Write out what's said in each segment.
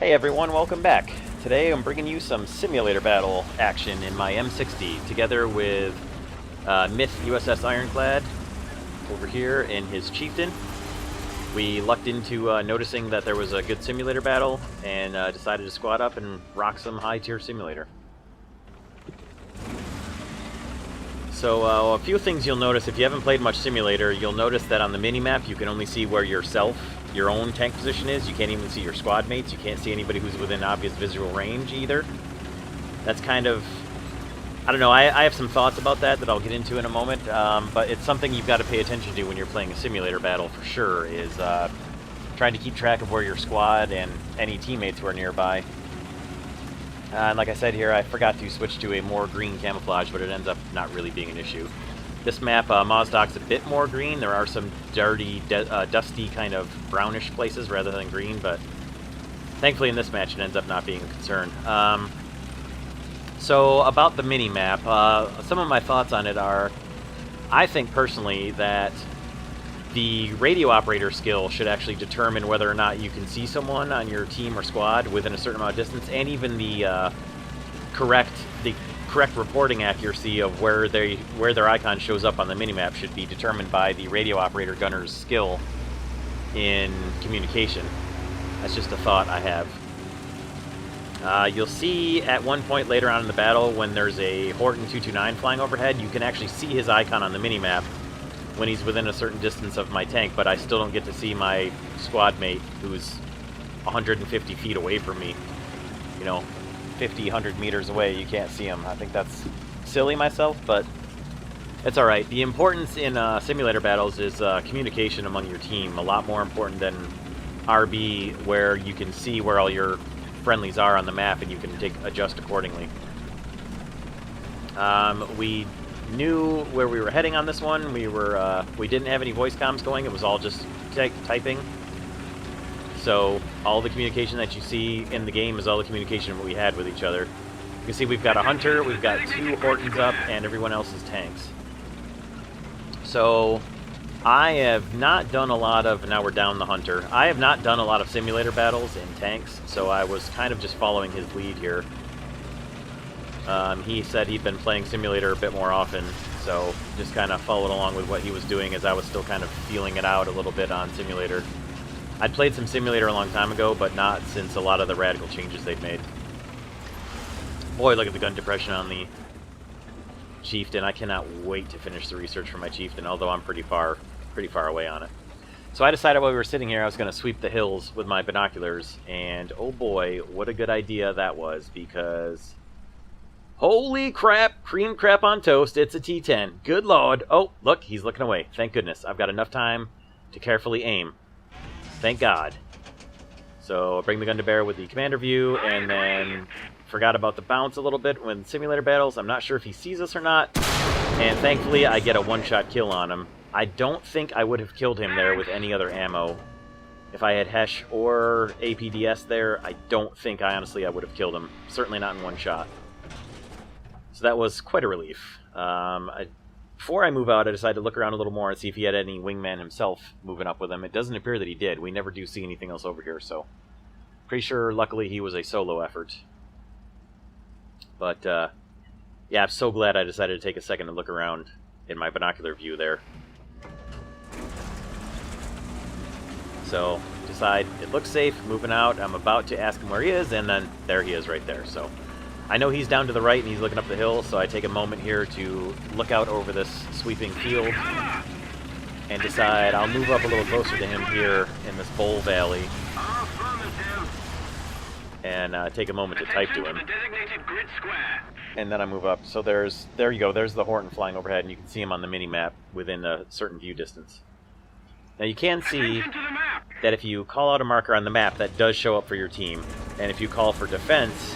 Hey everyone, welcome back. Today I'm bringing you some simulator battle action in my M60, together with Myth USS Ironclad over here in his Chieftain. We lucked into noticing that there was a good simulator battle, and decided to squad up and rock some high-tier simulator. So a few things you'll notice if you haven't played much simulator. You'll notice that on the mini-map you can only see where your own tank position is. You can't even see your squad mates. You can't see anybody who's within obvious visual range either. That's kind of... I don't know, I have some thoughts about that I'll get into in a moment, but it's something you've got to pay attention to when you're playing a simulator battle for sure, is trying to keep track of where your squad and any teammates who are nearby. And like I said here, I forgot to switch to a more green camouflage, but it ends up not really being an issue. This map, Mozdok's a bit more green. There are some dirty, dusty kind of brownish places rather than green, but thankfully in this match it ends up not being a concern. So about the mini-map, some of my thoughts on it are, I think personally that the radio operator skill should actually determine whether or not you can see someone on your team or squad within a certain amount of distance, and even the correct reporting accuracy of where their icon shows up on the minimap should be determined by the radio operator gunner's skill in communication. That's just a thought I have. You'll see at one point later on in the battle when there's a Horton 229 flying overhead, you can actually see his icon on the minimap when he's within a certain distance of my tank, but I still don't get to see my squad mate who's 150 feet away from me. You know, 50, 100 meters away, you can't see him. I think that's silly myself, but it's alright. The importance in simulator battles is communication among your team, a lot more important than RB, where you can see where all your friendlies are on the map and you can adjust accordingly. We knew where we were heading on this one. We didn't have any voice comms going. It was all just typing. So all the communication that you see in the game is all the communication we had with each other. You can see we've got a Hunter, we've got 2 Hortons up, and everyone else is tanks. So I have not done a lot of... Now we're down the Hunter. I have not done a lot of simulator battles in tanks, so I was kind of just following his lead here. He said he'd been playing simulator a bit more often, so just kind of followed along with what he was doing as I was still kind of feeling it out a little bit on simulator. I'd played some simulator a long time ago, but not since a lot of the radical changes they've made. Boy, look at the gun depression on the Chieftain. I cannot wait to finish the research for my Chieftain, although I'm pretty far away on it. So I decided while we were sitting here I was going to sweep the hills with my binoculars, and oh boy, what a good idea that was, because... holy crap! Cream crap on toast, it's a T-10. Good lord! Oh, look, he's looking away. Thank goodness. I've got enough time to carefully aim. Thank God. So bring the gun to bear with the commander view, and then forgot about the bounce a little bit when simulator battles. I'm not sure if he sees us or not, and thankfully I get a one-shot kill on him. I don't think I would have killed him there with any other ammo. If I had Hesh or APDS there, I don't think I would have killed him. Certainly not in one shot. So that was quite a relief. Before I move out, I decided to look around a little more and see if he had any wingman himself moving up with him. It doesn't appear that he did. We never do see anything else over here, so... pretty sure, luckily, he was a solo effort. But, yeah, I'm so glad I decided to take a second to look around in my binocular view there. So, decide it looks safe, moving out. I'm about to ask him where he is, and then there he is right there, so... I know he's down to the right and he's looking up the hill, so I take a moment here to look out over this sweeping field and decide I'll move up a little closer to him here in this bowl valley and take a moment to type to him. And then I move up. So there you go, there's the Horton flying overhead, and you can see him on the mini-map within a certain view distance. Now you can see that if you call out a marker on the map, that does show up for your team, and if you call for defense,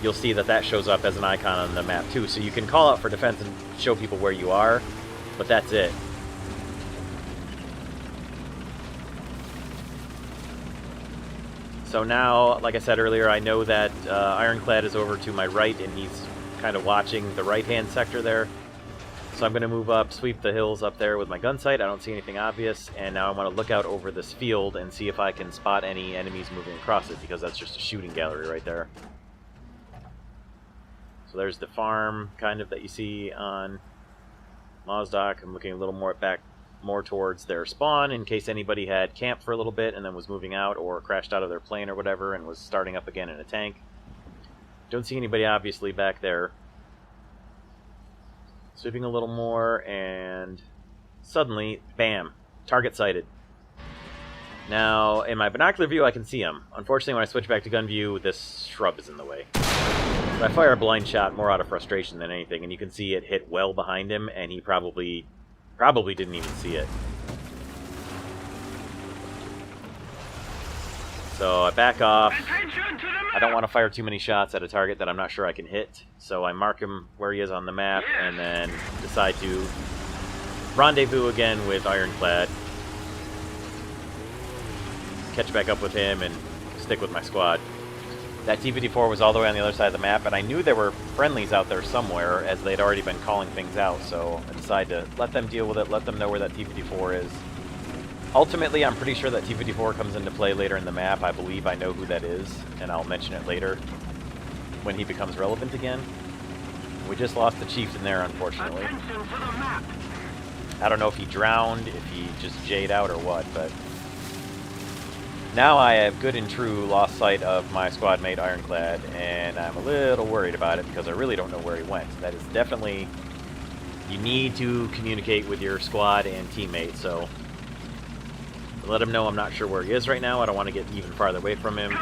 you'll see that that shows up as an icon on the map too. So you can call out for defense and show people where you are, but that's it. So now, like I said earlier, I know that Ironclad is over to my right, and he's kind of watching the right-hand sector there. So I'm going to move up, sweep the hills up there with my gun sight. I don't see anything obvious, and now I want to look out over this field and see if I can spot any enemies moving across it, because that's just a shooting gallery right there. So there's the farm, kind of, that you see on Mozdok. I'm looking a little more towards their spawn, in case anybody had camped for a little bit and then was moving out, or crashed out of their plane or whatever and was starting up again in a tank. Don't see anybody, obviously, back there. Sweeping a little more, and suddenly, bam, target sighted. Now, in my binocular view, I can see him. Unfortunately, when I switch back to gun view, this shrub is in the way. So I fire a blind shot more out of frustration than anything, and you can see it hit well behind him, and he probably didn't even see it. So I back off. I don't want to fire too many shots at a target that I'm not sure I can hit, so I mark him where he is on the map, and then decide to rendezvous again with Ironclad. Catch back up with him and stick with my squad. That T-54 was all the way on the other side of the map, and I knew there were friendlies out there somewhere, as they'd already been calling things out, so I decided to let them deal with it, let them know where that T-54 is. Ultimately, I'm pretty sure that T-54 comes into play later in the map. I believe I know who that is, and I'll mention it later when he becomes relevant again. We just lost the chieftain there, unfortunately. I don't know if he drowned, if he just J'd out or what, but now I have good and true lost sight of my squad mate Ironclad, and I'm a little worried about it because I really don't know where he went. That is definitely... You need to communicate with your squad and teammates, so let him know I'm not sure where he is right now. I don't want to get even farther away from him.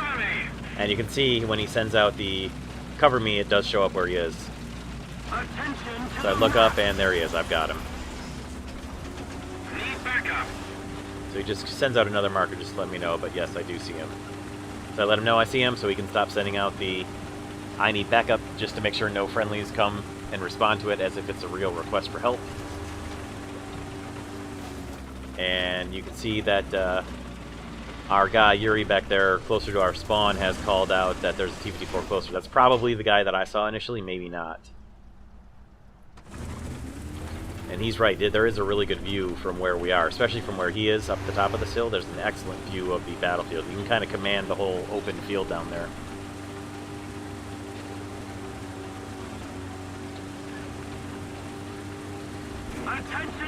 And you can see when he sends out the cover me, it does show up where he is. So I look up, and there he is. I've got him. So he just sends out another marker just to let me know, but yes, I do see him. So I let him know I see him so he can stop sending out the I need backup, just to make sure no friendlies come and respond to it as if it's a real request for help. And you can see that our guy, Yuri, back there, closer to our spawn, has called out that there's a T-54 closer. That's probably the guy that I saw initially, maybe not. And he's right, there is a really good view from where we are, especially from where he is, up the top of this hill. There's an excellent view of the battlefield. You can kind of command the whole open field down there.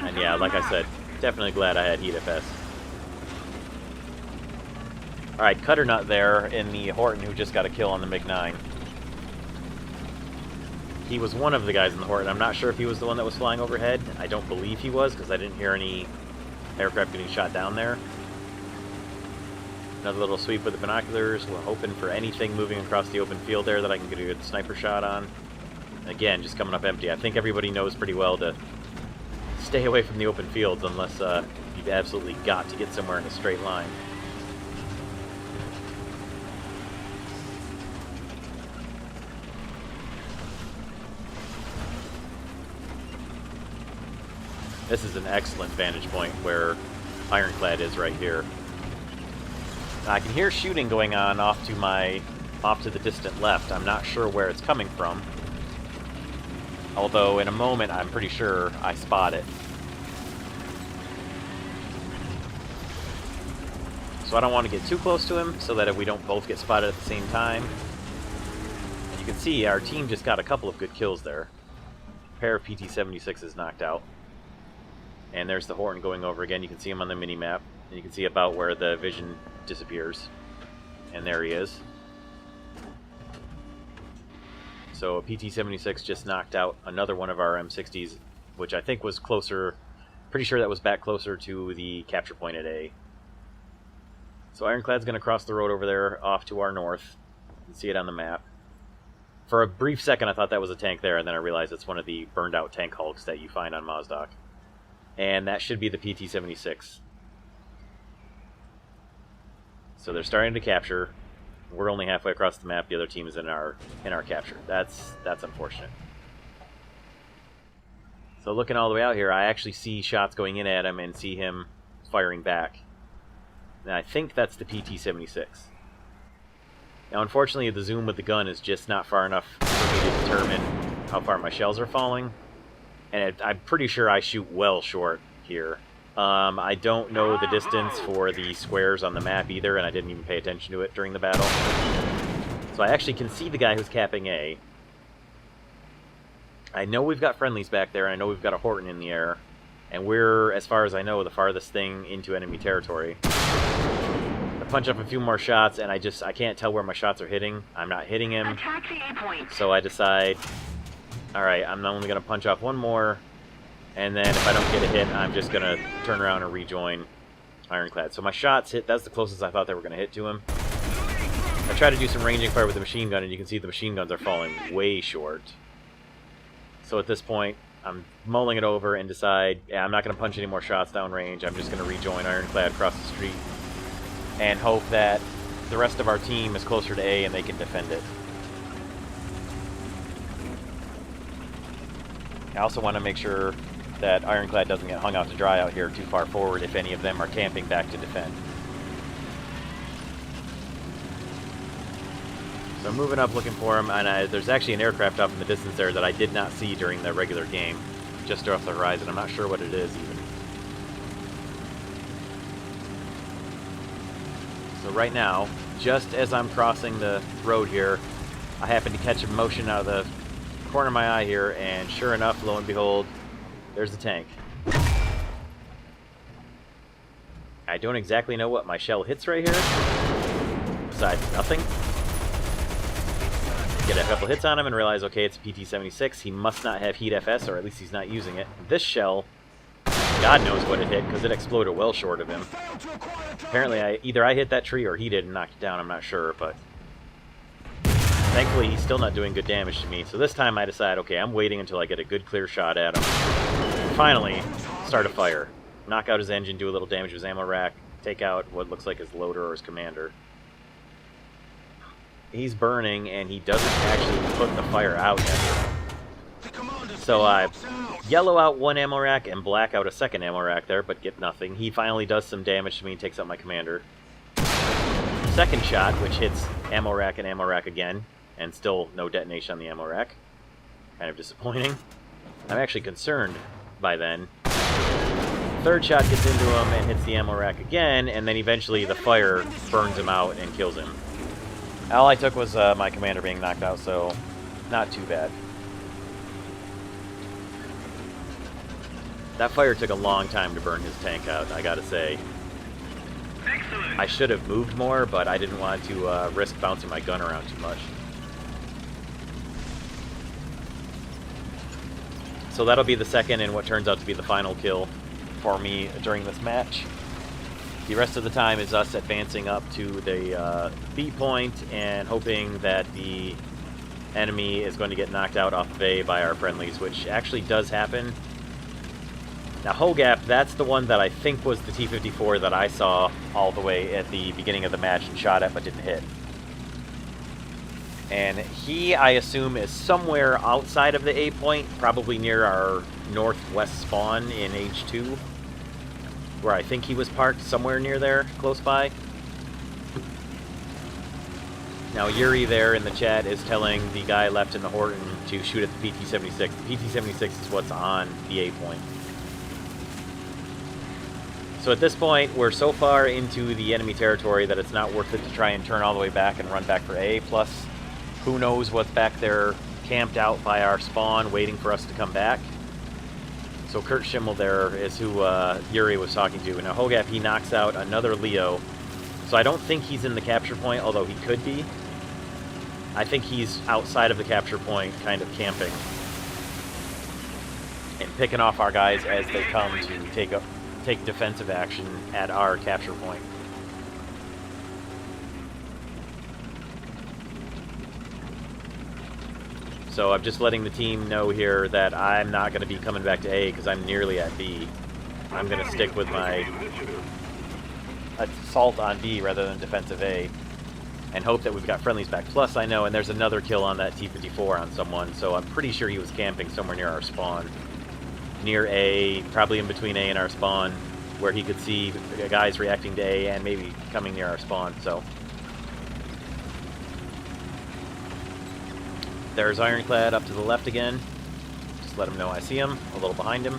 And yeah, like I said, definitely glad I had Heat FS. Alright, Cutternut there in the Horton who just got a kill on the MiG-9. He was one of the guys in the Horton. I'm not sure if he was the one that was flying overhead. I don't believe he was, because I didn't hear any aircraft getting shot down there. Another little sweep with the binoculars. We're hoping for anything moving across the open field there that I can get a good sniper shot on. Again, just coming up empty. I think everybody knows pretty well to stay away from the open fields unless you've absolutely got to get somewhere in a straight line. This is an excellent vantage point where Ironclad is right here. I can hear shooting going on off to the distant left. I'm not sure where it's coming from. Although in a moment I'm pretty sure I spot it. So I don't want to get too close to him so that if we don't both get spotted at the same time. And you can see our team just got a couple of good kills there. A pair of PT-76s knocked out. And there's the Horton going over again. You can see him on the mini-map. And you can see about where the vision disappears. And there he is. So a PT-76 just knocked out another one of our M60s, which I think was closer, pretty sure that was back closer to the capture point at A. So Ironclad's going to cross the road over there off to our north. You can see it on the map. For a brief second I thought that was a tank there, and then I realized it's one of the burned out tank hulks that you find on Mozdok. And that should be the PT-76. So they're starting to capture. We're only halfway across the map. The other team is in our capture. That's unfortunate. So looking all the way out here, I actually see shots going in at him and see him firing back. And I think that's the PT-76. Now, unfortunately, the zoom with the gun is just not far enough for me to determine how far my shells are falling. And I'm pretty sure I shoot well short here. I don't know the distance for the squares on the map either, and I didn't even pay attention to it during the battle. So I actually can see the guy who's capping A. I know we've got friendlies back there, and I know we've got a Horton in the air. And we're, as far as I know, the farthest thing into enemy territory. I punch up a few more shots, and I can't tell where my shots are hitting. I'm not hitting him. So I decide, alright, I'm only going to punch off one more. And then if I don't get a hit, I'm just going to turn around and rejoin Ironclad. So my shots hit. That's the closest I thought they were going to hit to him. I try to do some ranging fire with the machine gun, and you can see the machine guns are falling way short. So at this point, I'm mulling it over and decide, yeah, I'm not going to punch any more shots downrange. I'm just going to rejoin Ironclad across the street and hope that the rest of our team is closer to A and they can defend it. I also want to make sure that Ironclad doesn't get hung out to dry out here too far forward if any of them are camping back to defend. So I'm moving up looking for him, and there's actually an aircraft up in the distance there that I did not see during the regular game. Just off the horizon. I'm not sure what it is even. So right now, just as I'm crossing the road here, I happen to catch a motion out of the corner of my eye here, and sure enough, lo and behold, there's the tank. I don't exactly know what my shell hits right here, besides nothing. Get a couple hits on him and realize, okay, it's a PT-76. He must not have heat FS, or at least he's not using it. This shell, God knows what it hit, because it exploded well short of him. Apparently, either I hit that tree or he did and knocked it down, I'm not sure, but thankfully he's still not doing good damage to me. So this time I decide, okay, I'm waiting until I get a good clear shot at him. Finally, start a fire. Knock out his engine, do a little damage to his ammo rack, take out what looks like his loader or his commander. He's burning, and he doesn't actually put the fire out yet. So I yellow out one ammo rack and black out a second ammo rack there, but get nothing. He finally does some damage to me and takes out my commander. Second shot, which hits ammo rack and ammo rack again, and still no detonation on the ammo rack. Kind of disappointing. I'm actually concerned by then. Third shot gets into him and hits the ammo rack again, and then eventually the fire burns him out and kills him. All I took was my commander being knocked out, so not too bad. That fire took a long time to burn his tank out, I gotta say. Excellent. I should have moved more, but I didn't want to risk bouncing my gun around too much. So that'll be the second and what turns out to be the final kill for me during this match. The rest of the time is us advancing up to the B point and hoping that the enemy is going to get knocked out off of A by our friendlies, which actually does happen. Now, Hogap, that's the one that I think was the T-54 that I saw all the way at the beginning of the match and shot at but didn't hit. And he, I assume, is somewhere outside of the A point, probably near our northwest spawn in H2. Where I think he was parked, somewhere near there, close by. Now Yuri there in the chat is telling the guy left in the Horton to shoot at the PT-76. The PT-76 is what's on the A point. So at this point, we're so far into the enemy territory that it's not worth it to try and turn all the way back and run back for A. Plus, who knows what's back there camped out by our spawn waiting for us to come back. So Kurt Schimmel there is who Yuri was talking to. Now Hogap, he knocks out another Leo. So I don't think he's in the capture point, although he could be. I think he's outside of the capture point, kind of camping. And picking off our guys as they come to take defensive action at our capture point. So I'm just letting the team know here that I'm not going to be coming back to A because I'm nearly at B. I'm going to stick with my assault on B rather than defensive A and hope that we've got friendlies back. Plus I know, and there's another kill on that T-54 on someone, so I'm pretty sure he was camping somewhere near our spawn. Near A, probably in between A and our spawn, where he could see guys reacting to A and maybe coming near our spawn, so... There's Ironclad up to the left again. Just just let him know I see him, a little behind him.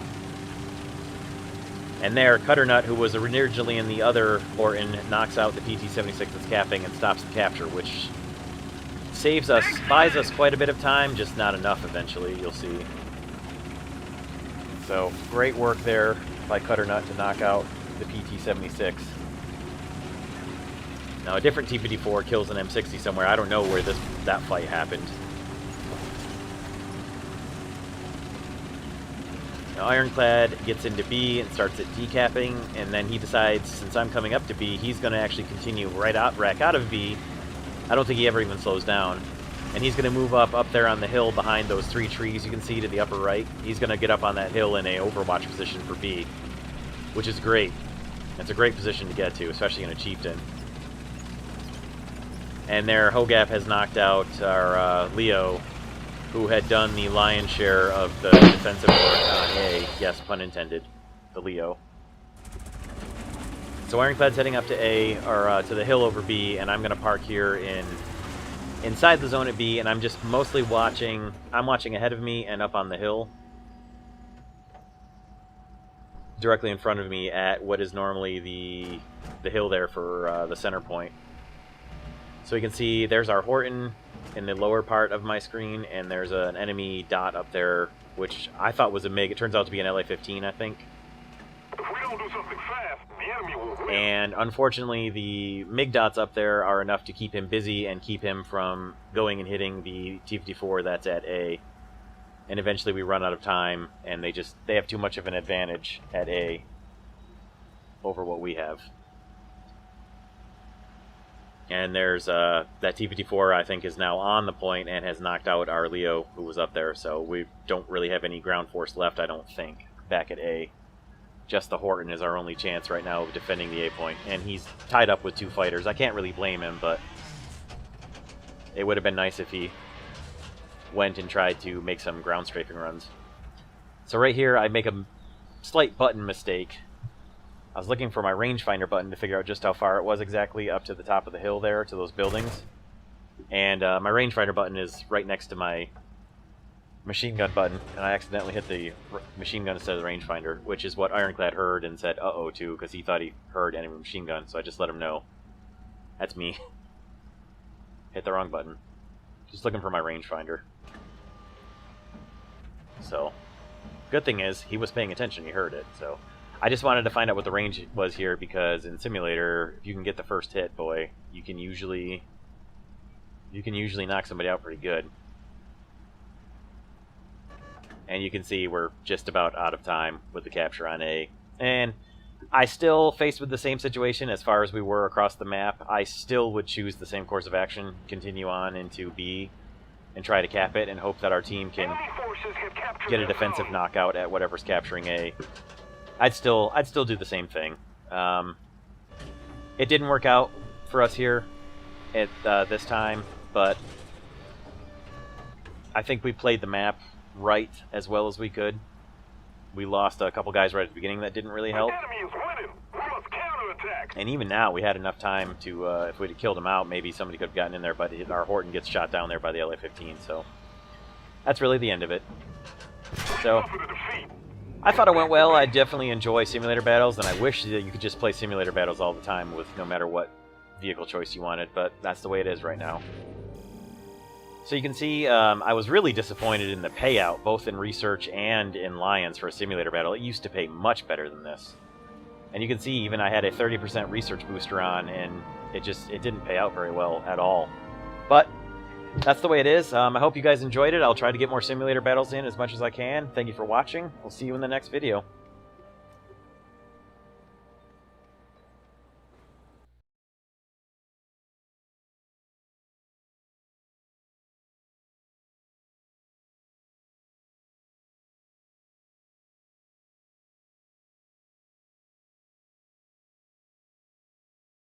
And there, Cutternut, who was originally in the other Horton, knocks out the PT-76 that's capping and stops the capture, which saves us, buys us quite a bit of time, just not enough eventually, you'll see. So, great work there by Cutternut to knock out the PT-76. Now, a different T-54 kills an M60 somewhere. I don't know where that fight happened. Now, Ironclad gets into B and starts at decapping, and then he decides, since I'm coming up to B, he's going to actually continue rack out of B. I don't think he ever even slows down. And he's going to move up there on the hill behind those 3 trees you can see to the upper right. He's going to get up on that hill in a overwatch position for B, which is great. It's a great position to get to, especially in a chieftain. And there, Hogap has knocked out our Leo, who had done the lion's share of the defensive work on A. Yes, pun intended. The Leo. So Ironclad's heading up to A, or to the hill over B, and I'm going to park here inside the zone at B, and I'm just mostly watching. I'm watching ahead of me and up on the hill, directly in front of me at what is normally the hill there for the center point. So you can see there's our Horton in the lower part of my screen, and there's an enemy dot up there, which I thought was a MiG. It turns out to be an LA-15, I think. If we don't do something fast, the enemy will win. And unfortunately, the MiG dots up there are enough to keep him busy and keep him from going and hitting the T-54 that's at A. And eventually we run out of time, and they have too much of an advantage at A over what we have. And there's that T-54, I think, is now on the point and has knocked out our Leo, who was up there. So we don't really have any ground force left, I don't think, back at A. Just the Horton is our only chance right now of defending the A point. And he's tied up with 2 fighters. I can't really blame him, but it would have been nice if he went and tried to make some ground strafing runs. So right here, I make a slight button mistake. I was looking for my rangefinder button to figure out just how far it was exactly up to the top of the hill there, to those buildings. And my rangefinder button is right next to my machine gun button, and I accidentally hit the machine gun instead of the rangefinder, which is what Ironclad heard and said uh-oh to, because he thought he heard enemy machine gun, so I just let him know. That's me. Hit the wrong button. Just looking for my rangefinder. So, good thing is, he was paying attention, he heard it, so... I just wanted to find out what the range was here, because in Simulator, if you can get the first hit, boy, you can usually knock somebody out pretty good. And you can see we're just about out of time with the capture on A. And I still, faced with the same situation as far as we were across the map, I still would choose the same course of action, continue on into B, and try to cap it, and hope that our team can get a defensive knockout at whatever's capturing A. I'd still do the same thing. It didn't work out for us here at this time, but I think we played the map right as well as we could. We lost a couple guys right at the beginning that didn't really help. And even now, we had enough time to, if we'd have killed him out, maybe somebody could have gotten in there, but our Horton gets shot down there by the LA-15, so that's really the end of it. So, I thought it went well. I definitely enjoy simulator battles, and I wish that you could just play simulator battles all the time with no matter what vehicle choice you wanted, but that's the way it is right now. So you can see I was really disappointed in the payout, both in research and in Lions for a simulator battle. It used to pay much better than this. And you can see even I had a 30% research booster on, and it didn't pay out very well at all. But that's the way it is. I hope you guys enjoyed it. I'll try to get more simulator battles in as much as I can. Thank you for watching. We'll see you in the next video.